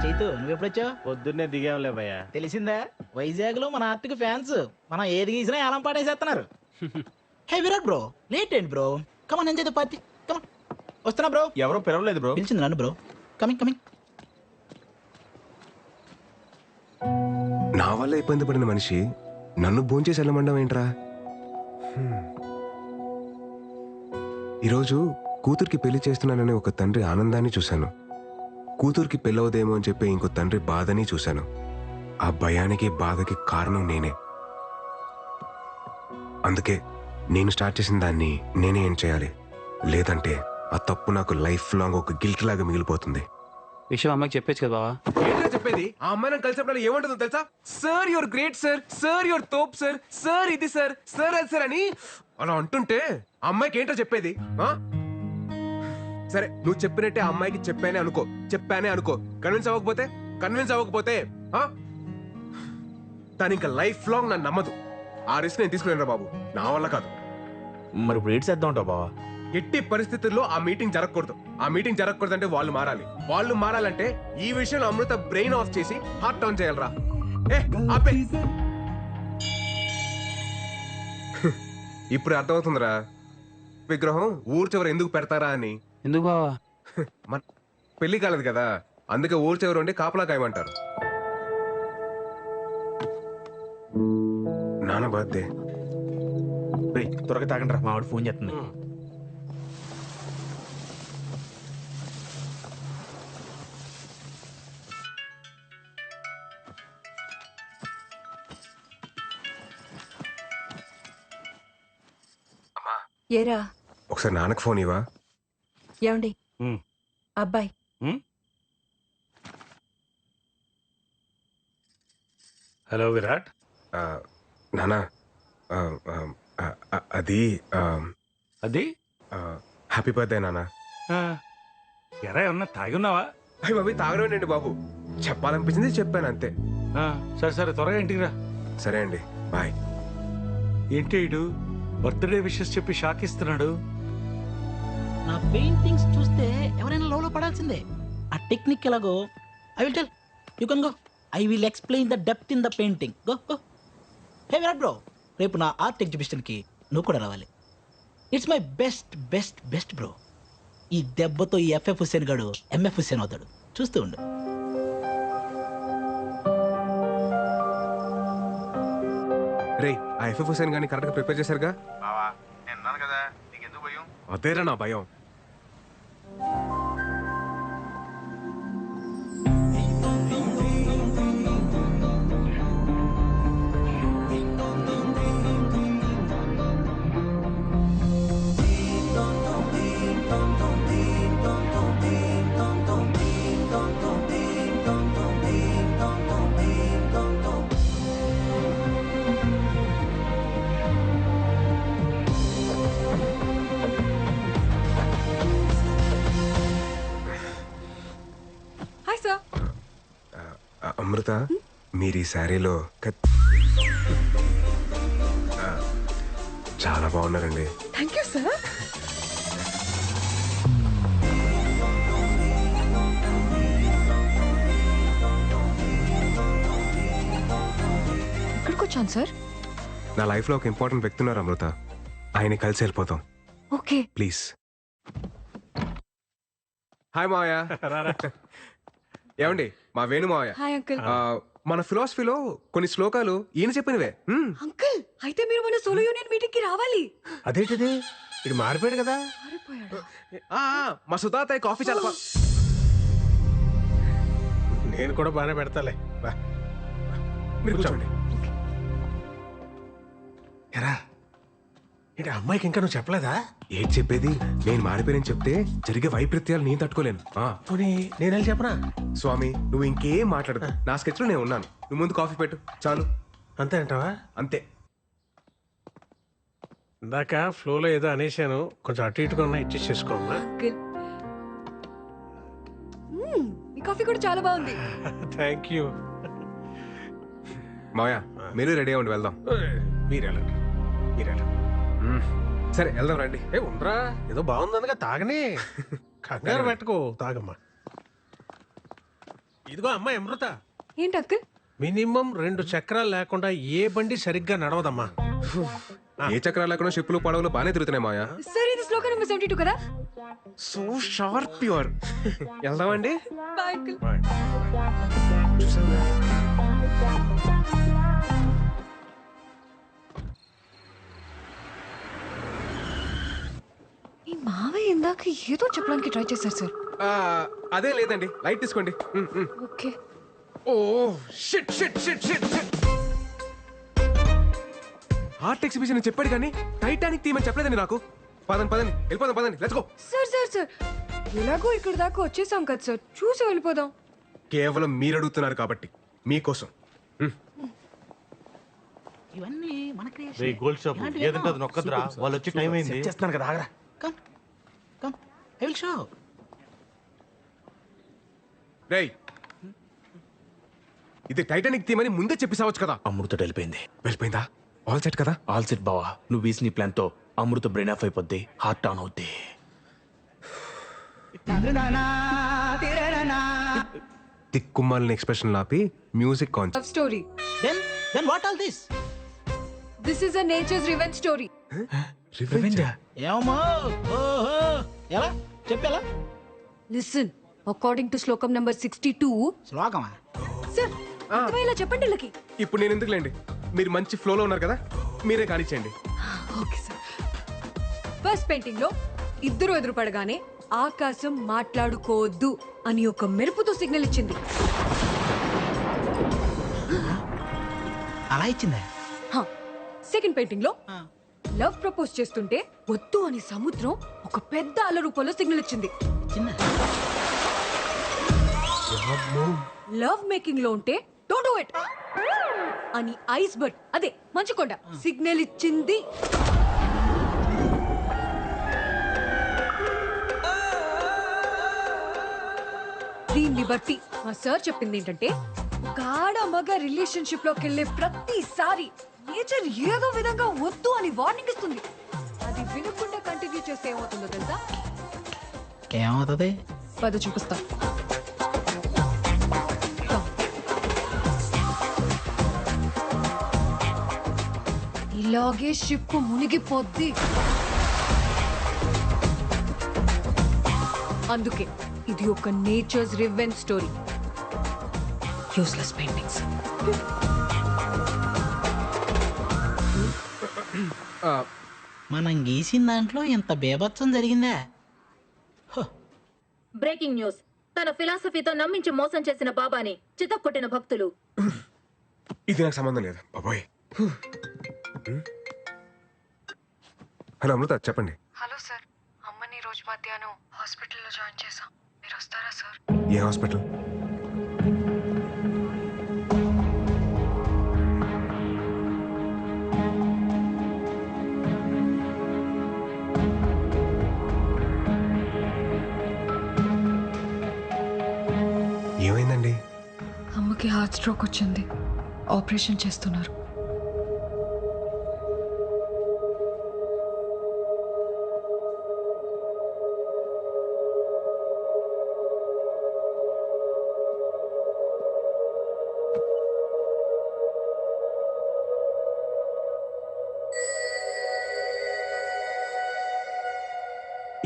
చైతు నువ్వు ఎప్పుడొచ్చావు? పొద్దున్నే దిగాంలే భయ్యా. తెలిసిందా, వైజాగ్ లో మన ఆర్టిక్ ఫ్యాన్స్ మనం ఏది గీసినా ఏలం పాటేసేస్తున్నారు. హే విరాట్ బ్రో, లేట్ ఏంటి bro? Come on enjoy the party. Come on. వస్తున్నా బ్రో. ఎవరో పిలవలేదు బ్రో. పిలిచింది నన్ను బ్రో. Coming coming. నా వల్ల ఇబ్బంది పడిన మనిషి నన్ను భోంచేసి వెళ్ళమండం ఏంట్రా? ఈరోజు కూతురికి పెళ్లి చేస్తున్నానని ఒక తండ్రి ఆనందాన్ని చూశాను. కూతురికి పెళ్ళవదేమో అని చెప్పి ఇంకో తండ్రి బాధని చూశాను. ఆ భయానికి బాధకి కారణం నేనే. అందుకే నేను స్టార్ట్ చేసిన దాన్ని నేనే ఏం చేయాలి. లేదంటే ఆ తప్పు నాకు లైఫ్ లాంగ్ ఒక గిల్ట్ లాగా మిగిలిపోతుంది. విషయం అమ్మకి చెప్పేచ్చు కదా బావా. ఏంటో చెప్పేది? ఆ అమ్మాయి నాకు కలిసినప్పుడు ఏమంటుందో తెలుసా? Sir your great sir, sir your తోప్ సార్, సార్ ఇది సార్, సార్ అది సార్ అని అలా అంటుంటే ఆ అమ్మాయికి ఏంటో చెప్పేది? సరే నువ్వు చెప్పినట్టే ఆ అమ్మాయికి చెప్పానే అనుకో. కన్విన్స్ అవ్వకపోతే తను ఇంకా లైఫ్ లాంగ్ నన్ను నమ్మదు. ఆ రిస్క్ నేను తీసుకునేరా బాబు, నా వల్ల కాదు. మరి ఇప్పుడు ఏడ్ చేద్దాం ఉంటావు బావా? ఎట్టి పరిస్థితుల్లో ఆ మీటింగ్ జరగకూడదు. అంటే వాళ్ళు మారాలంటే ఈ విషయంలో అమృత బ్రెయిన్ ఆఫ్ చేసి హార్ట్ ఆన్ చేయాలరా. ఇప్పుడు అర్థమవుతుందిరా విగ్రహం ఊరు చివర ఎందుకు పెడతారా అని. ఎందుకు బావా? మన పెళ్లి కాలేదు కదా, అందుకే ఊరు చివర ఉండి కాపలా కాయమంటారు. నాన్న బర్త్డే. త్వరగా తాగండి రా, మా ఆవిడ ఫోన్ చేస్తుంది. ఏరా ఒకసారి నాన్నకు ఫోన్ ఇవ్వా. ఏమండి అబ్బాయి హలో విరాట్. నానా అది అది హ్యాపీ బర్త్డే నానా. ఎరా ఏమన్నా తాగి ఉన్నావా? అయ్యి బాబు తాగడం బాబు, చెప్పాలనిపించింది చెప్పాను అంతే. సరే సరే త్వరగా ఇంటికి రా. సరే అండి, బాయ్. ఏంటి ఇడు బర్త్డే విషెస్ చెప్పి షాక్ ఇస్తున్నాడు? నా పెయింటింగ్స్ చూస్తే ఎవరైనా లవ్ లో పడాల్సిందే. ఆ టెక్నిక్ ఎలాగో I will tell. You can go. I will explain the depth in the painting. Go go. Hey Virat bro, రేపు నా ఆర్ట్ ఎగ్జిబిషన్కి నువ్వు కూడా రావాలి. It's my best best best bro. ఈ దెబ్బతో ఈ ఎఫ్ఎఫ్ హుస్సేన్ గాడు ఎంఎఫ్ హుస్సేన్ అవుతాడు. చూస్తూ ఉండు. రే ఆ ఎఫ్ఎఫ్ హుసేన్ గాని కరెక్ట్ గా ప్రిపేర్ చేశారుగా? బావా నేను ఉన్నాను కదా, నీకెందుకు భయం? అదేరా నా భయం. అమృత, మీరు ఈ శారీలో చాలా బాగున్నారండి. Thank you sir. ఇక్కడికి వచ్చాను సార్. నా లైఫ్ లో ఒక ఇంపార్టెంట్ వ్యక్తి ఉన్నారు అమృత, ఆయన కలిసి వెళ్ళిపోతాం. Okay please. హాయ్ మావయ్య. ఏమండి మా వేణు మావయ్య. Hi uncle. మన ఫిలాసఫీలో కొన్ని శ్లోకాలు ఈయన చెప్పినవే. అంకుల్ అయితే మీరు మన సోలో యూనియన్ మీటింగ్ కి రావాలి. అదేంటిది, ఇది మారిపోయాడు కదా. మారిపోయాడా? మా సుతాత కాఫీ చాలా నేను కూడా బాగానే పెడతాలే. మీరు కూర్చోండి. ఎరా ఏంటి అమ్మాయికి ఇంకా నువ్వు చెప్పలేదా? ఏంటి చెప్పేది? నేను మారిపోయానని చెప్తే జరిగే వైపరీత్యాలు నేను తట్టుకోలేను. పోనీ నేను వెళ్ళి చెప్పనా? స్వామి నువ్వు ఇంకేం మాట్లాడదు, నా స్కెచ్ లో నేను ఉన్నాను. నువ్వు ముందు కాఫీ పెట్టు చాలు. అంతే అంటావా? అంతే. ఇందాక ఫ్లోలో ఏదో అనేసాను, కొంచెం అటు ఇటుగా ఉన్నా ఇచ్చేసి చేసుకోమ్మా. అంకుల్ ఈ కాఫీ కూడా చాలా బాగుంది. Thank you. మావయ్య మీరు రెడీ అవ్వండి, వెళ్దాం. మీరెళ్ళండి. సరే వెళ్దాం రండి. ఉండరా, ఏదో బాగుందనగా తాగనే. కంగారు పెట్టుకో, తాగమ్మా. ఇదిగో అమ్మాయి అమృత, ఏంటి అంకుల్? మినిమం 2 చక్రాలు లేకుండా ఏ బండి సరిగ్గా నడవదమ్మా. ఏ చక్రాలు లేకుండా షిప్పులు పడవలు బాగానే తిరుగుతున్నాయి మాయా. సార్ ఇది శ్లోక నెంబర్ 72 కదా? So sharp pure. వెళ్దామండి. Bye uncle. ఈ మావయ్య ఇందాక ఏదో చెప్పడానికి ట్రై చేశారు సార్. అదే లేదండి, లైట్ తీసుకోండి. Okay. Oh shit shit shit shit shit. Art exhibition అని చెప్పాడు కానీ టైటానిక్ థీమ్ అని చెప్పలేదండి నాకు. పదండి పదండి వెళ్ళిపోదాం, పదండి let's go. Sir sir sir ఎలాగో ఇక్కడ దాకా వచ్చేసాం కదా సార్, చూసి వెళ్ళిపోదాం. కేవలం మీరు అడుగుతున్నారు కాబట్టి మీకోసం. ఇవన్నీ మన రే గోల్డ్ షాప్ ఏదంటే అది నొక్కద్రా, వాళ్ళు వచ్చి టైం అయింది. చేస్తున్నాను కదా, ఆగరా. Come come I will show. రేయ్, ఇది టైటానిక్ థీమ్ అని ముందే చెప్పేసావచ్చు కదా. అమృత వెళ్ళిపోయింది. వెళ్ళిపోయిందా? ఆల్ సెట్ కదా? ఆల్ సెట్ బావా, నువ్వు వేసిన ప్లాన్ తో అమృత బ్రెయిన్ ఆఫ్ అయిపోద్ది, హార్ట్ ఆన్ అవుద్ది. తిక్కుమాలిన ఎక్స్ప్రెషన్ లాపి music concept. Love story. Then what all this? This is a nature's revenge story. ఏమో ఓహో, ఎలా చెప్పేలా? లిసన్, అకార్డింగ్ టు శ్లోకం నెంబర్ 62. శ్లోకమా? సార్ అర్థమయ్యేలా చెప్పండి వీళ్ళకి. ఇప్పుడు నేను ఎందుకులేండి, మీరు మంచి ఫ్లోలో ఉన్నారు కదా, మీరే కానిచ్చేయండి. Okay sir. ఫస్ట్ పెయింటింగ్ లో ఇద్దరు ఎదురుపడగానే ఆకాశం మాట్లాడుకోవద్దు అని ఒక మెరుపుతో సిగ్నల్ ఇచ్చింది. అలా ఇచ్చిందా? సెకండ్ పెయింటింగ్ లో లవ్ ప్రపోజ్ చేస్తుంటే వద్దు అని సముద్రం ఒక పెద్ద అల రూపంలో సిగ్నల్ ఇచ్చింది. చిన్న లవ్ మేకింగ్ లో ఉంటే డోంట్ డూ ఇట్ అని ఐస్ బర్డ్, అదే మంచుకొండ, సిగ్నల్ ఇచ్చింది. దీన్ని బట్టి మా సార్ చెప్పింది ఏంటంటే, గాఢ మగ రిలేషన్షిప్ లోకి వెళ్ళే ప్రతిసారి నేచర్ ఏదో విధంగా వద్దు అని వార్నింగ్ ఇస్తుంది. అది వినకుండా కంటిన్యూ చేస్తే ఏమవుతుందో తెలుసా? ఏమవుతుంది? పద చూపిస్తా. ఇలాగే షిప్ మునిగిపోద్ది. అందుకే ఇది ఒక nature's revenge story. Useless paintings. మనం గీసిన దాంట్లో ఇంత బేభత్సం జరిగిందా? Breaking news. తన ఫిలాసఫీతో నమ్మించి మోసం చేసిన బాబాని చితక్కొట్టిన భక్తులు. ఇది నాకు సంబంధం లేదు బాబోయ్. హలో అమృత, చెప్పండి. హలో సార్, అమ్మని రోజు మధ్యాహ్నం హాస్పిటల్లో జాయిన్ చేశాం. మీరు వస్తారా సార్? ఏ హాస్పిటల్? ఏమైందండి? అమ్మకి హార్ట్ స్ట్రోక్ వచ్చింది, ఆపరేషన్ చేస్తున్నారు.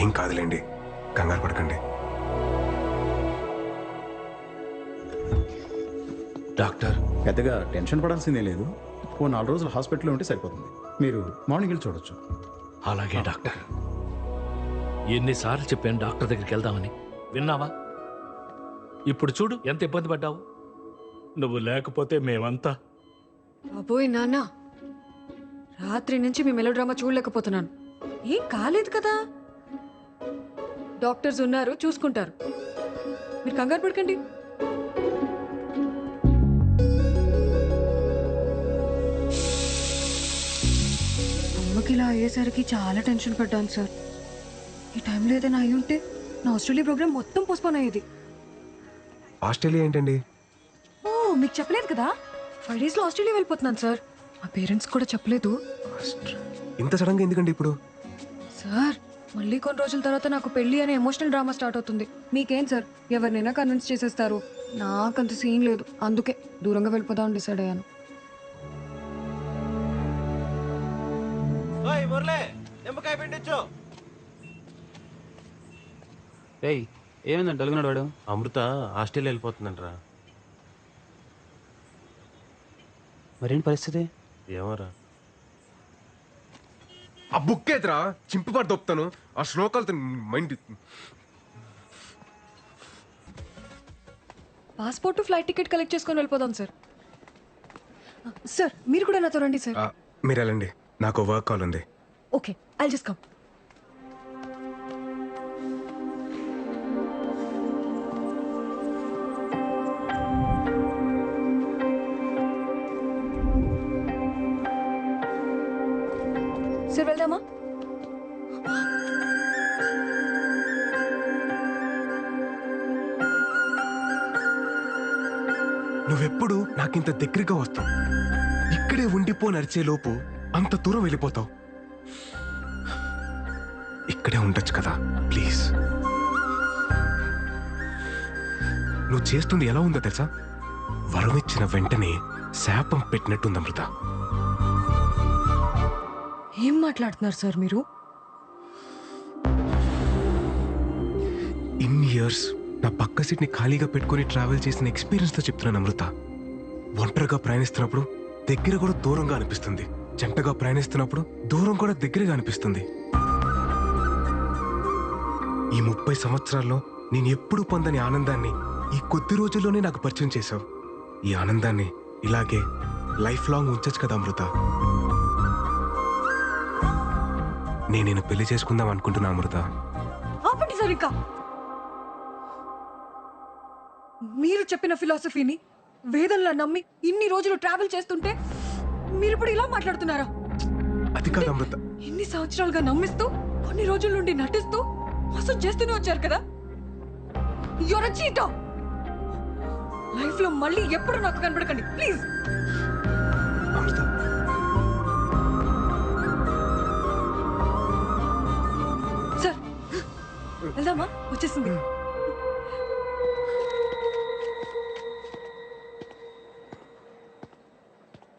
ఏం కాదులేండి, కంగారు పడకండి. డాక్టర్, పెద్దగా టెన్షన్ పడాల్సిందే లేదు. ఓ 4 రోజులు హాస్పిటల్లో ఉంటే సరిపోతుంది. మీరు మార్నింగ్ వెళ్ళి చూడొచ్చు. అలాగే డాక్టర్. ఎన్నిసార్లు చెప్పాను డాక్టర్ దగ్గరికి వెళ్దామని, విన్నావా? ఇప్పుడు చూడు ఎంత ఇబ్బంది పడ్డావు. నువ్వు లేకపోతే మేమంతా. అబ్బోయ్ నాన్న, రాత్రి నుంచి మీ మెలోడ్రామా చూడలేకపోతున్నాను. ఏం కాలేదు కదా, డాక్టర్స్ ఉన్నారు, చూసుకుంటారు. మీరు కంగారు పడకండి. అమ్మకి ఇలా అయ్యేసరికి చాలా టెన్షన్ పడ్డాను సార్. ఈ టైంలో ఏదైనా అయి ఉంటే నా ఆస్ట్రేలియా ప్రోగ్రామ్ మొత్తం పోస్ట్పోన్ అయ్యేది. ఆస్ట్రేలియా ఏంటండి? ఓ, మీకు చెప్పలేదు కదా, 5 days లో ఆస్ట్రేలియా వెళ్ళిపోతున్నాను సార్. మా పేరెంట్స్ కూడా చెప్పలేదు. ఇంత సడన్ గా ఎందుకండి ఇప్పుడు? సార్, మళ్ళీ కొన్ని రోజుల తర్వాత నాకు పెళ్లి అనే ఎమోషనల్ డ్రామా స్టార్ట్ అవుతుంది. మీకేం సార్, ఎవరినైనా కన్విన్స్ చేసేస్తారు. నాకంత సీన్ లేదు, అందుకే దూరంగా వెళ్ళిపోదామని డిసైడ్ అయ్యాను. ఏయ్ ఏమైందండి అడుగున్నాడు వాడు? అమృత ఆస్ట్రేలియా వెళ్ళిపోతుందంటరా. మరేంటి పరిస్థితి? ఏమోరా. ఆ బుక్ ఏదిరా చింపిపాటు దొప్పుతాను ఆ శ్లోకాలతో mind. Passport flight ticket collect చేసుకొని వెళ్ళిపోదాం సార్. సార్ మీరు కూడా నాతో రండి సార్. మీరు వెళ్ళండి, నాకు వర్క్ కాల్ ఉంది. Okay, I'll just come. Sir వెళ్దామా? నువ్వెప్పుడు నాకింత దగ్గరగా వస్తావు, ఇక్కడే ఉండిపో నడిచే లోపు అంత దూరం వెళ్ళిపోతావు. ఇక్కడే ఉండొచ్చు కదా ప్లీజ్. నువ్వు చేస్తుంది ఎలా ఉందో తెలుసా? వరం ఇచ్చిన వెంటనే శాపం పెట్టినట్టుంది అమృత. ఏం మాట్లాడుతున్నారు సార్ మీరు? ఇన్ని ఇయర్స్ నా పక్క సీట్ని ఖాళీగా పెట్టుకుని ట్రావెల్ చేసిన ఎక్స్పీరియన్స్తో చెప్తున్నాను అమృత. ఒంటరిగా ప్రయాణిస్తున్నప్పుడు దగ్గర కూడా దూరంగా అనిపిస్తుంది, జంటగా ప్రయాణిస్తున్నప్పుడు దూరం కూడా దగ్గరగా అనిపిస్తుంది. ఈ 30 సంవత్సరాల్లో నేను ఎప్పుడు పొందని ఆనందాన్ని ఈ కొద్ది రోజుల్లోనే నాకు పరిచయం చేశావు. ఈ ఆనందాన్ని ఇలాగే లైఫ్ లాంగ్ ఉంచచ్చు కదా అమృత. నేను పెళ్లి చేసుకుందాం అనుకుంటున్నా అమృత. ఆపండి సార్, ఇంకా మీరు చెప్పిన ఫిలాసఫీని వేదంలా నమ్మి ఇన్ని రోజులు ట్రావెల్ చేస్తుంటే మీరు ఇప్పుడు ఇలా మాట్లాడుతున్నారా? అది కాదు అమృత. ఇన్ని సంవత్సరాలుగా నమ్మిస్తూ కొన్ని రోజుల నుండి నటిస్తూ మోసం చేస్తూనే వచ్చారు కదా. Your a cheater. లైఫ్ లో మళ్ళీ ఎప్పుడు నాకు కనబడకండి ప్లీజ్. అమృత సార్ వెళ్దామా? వచ్చేసింది.